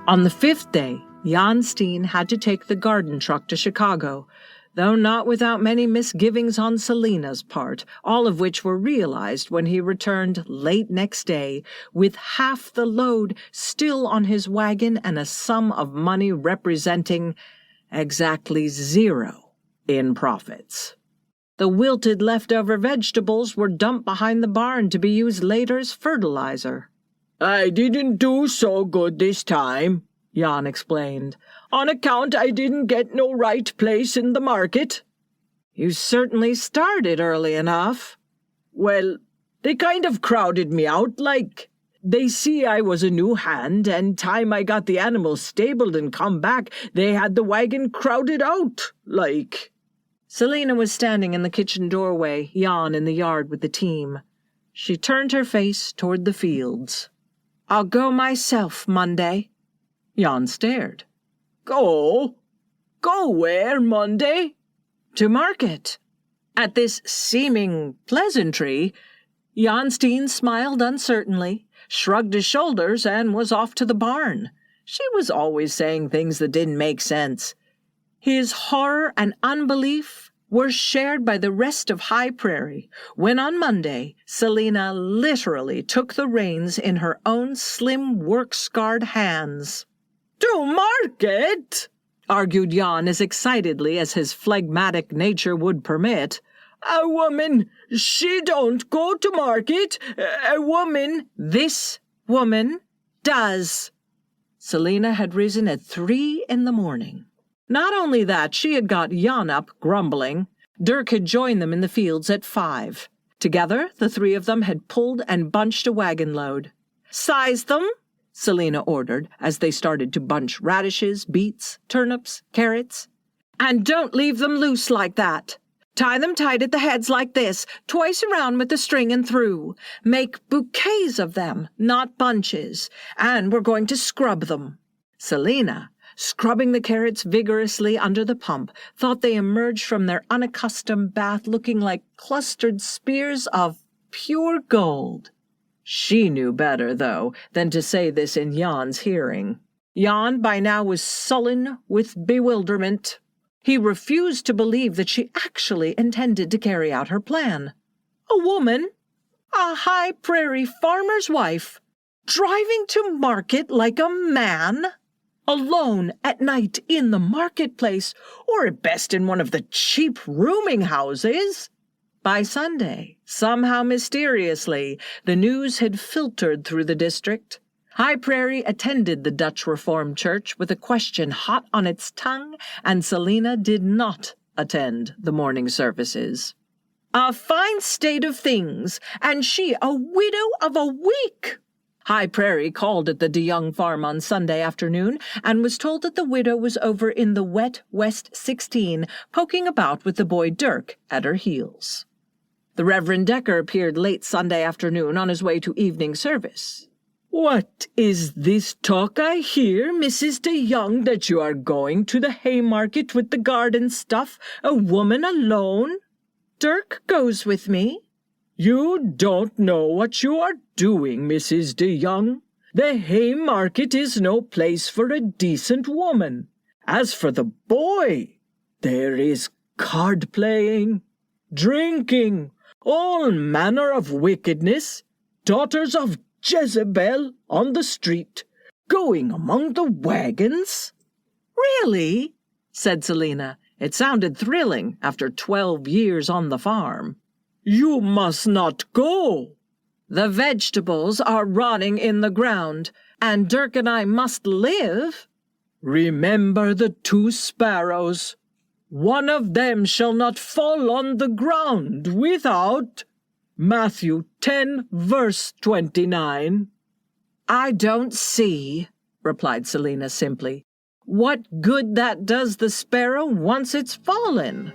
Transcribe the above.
On the 5th day, Jan Steen had to take the garden truck to Chicago, though not without many misgivings on Selina's part, all of which were realized when he returned late next day with half the load still on his wagon and a sum of money representing exactly 0 in profits. The wilted leftover vegetables were dumped behind the barn to be used later as fertilizer. "I didn't do so good this time," Jan explained, "on account I didn't get no right place in the market." "You certainly started early enough." "Well, they kind of crowded me out, like. They see I was a new hand, and time I got the animals stabled and come back, they had the wagon crowded out, like." Selina was standing in the kitchen doorway, Jan in the yard with the team. She turned her face toward the fields. "I'll go myself Monday." Jan stared. "Go? Go where, Monday?" "To market." At this seeming pleasantry, Jan Steen smiled uncertainly, shrugged his shoulders, and was off to the barn. She was always saying things that didn't make sense. His horror and unbelief were shared by the rest of High Prairie when on Monday Selina literally took the reins in her own slim, work-scarred hands. "To market?" argued Jan as excitedly as his phlegmatic nature would permit. "A woman, she don't go to market. A woman—" "This woman does." Selina had risen at 3 in the morning. Not only that, she had got Jan up, grumbling. Dirk had joined them in the fields at 5. Together, the 3 of them had pulled and bunched a wagon load. "Size them," Selina ordered, as they started to bunch radishes, beets, turnips, carrots. "And don't leave them loose like that. Tie them tight at the heads like this, twice around with the string and through. Make bouquets of them, not bunches, and we're going to scrub them." Selina, scrubbing the carrots vigorously under the pump, thought they emerged from their unaccustomed bath looking like clustered spears of pure gold. She knew better, though, than to say this in Jan's hearing. Jan by now was sullen with bewilderment. He refused to believe that she actually intended to carry out her plan. A woman, a High Prairie farmer's wife, driving to market like a man? Alone at night in the marketplace, or at best in one of the cheap rooming houses? By Sunday, somehow mysteriously, the news had filtered through the district. High Prairie attended the Dutch Reformed Church with a question hot on its tongue, and Selina did not attend the morning services. A fine state of things, and she a widow of a week! High Prairie called at the DeJong farm on Sunday afternoon and was told that the widow was over in the wet West 16, poking about with the boy Dirk at her heels. The Reverend Decker appeared late Sunday afternoon on his way to evening service. "What is this talk I hear, Mrs. DeJong, that you are going to the Haymarket with the garden stuff, a woman alone?" "Dirk goes with me." "You don't know what you are doing, Mrs. DeJong. The Haymarket is no place for a decent woman. As for the boy, there is card-playing, drinking, all manner of wickedness, daughters of Jezebel on the street, going among the wagons." "Really?" said Selina. It sounded thrilling after 12 years on the farm. "You must not go." "The vegetables are rotting in the ground, and Dirk and I must live." "Remember the 2 sparrows. One of them shall not fall on the ground without—" Matthew 10, verse 29. "I don't see," replied Selina simply, "what good that does the sparrow once it's fallen."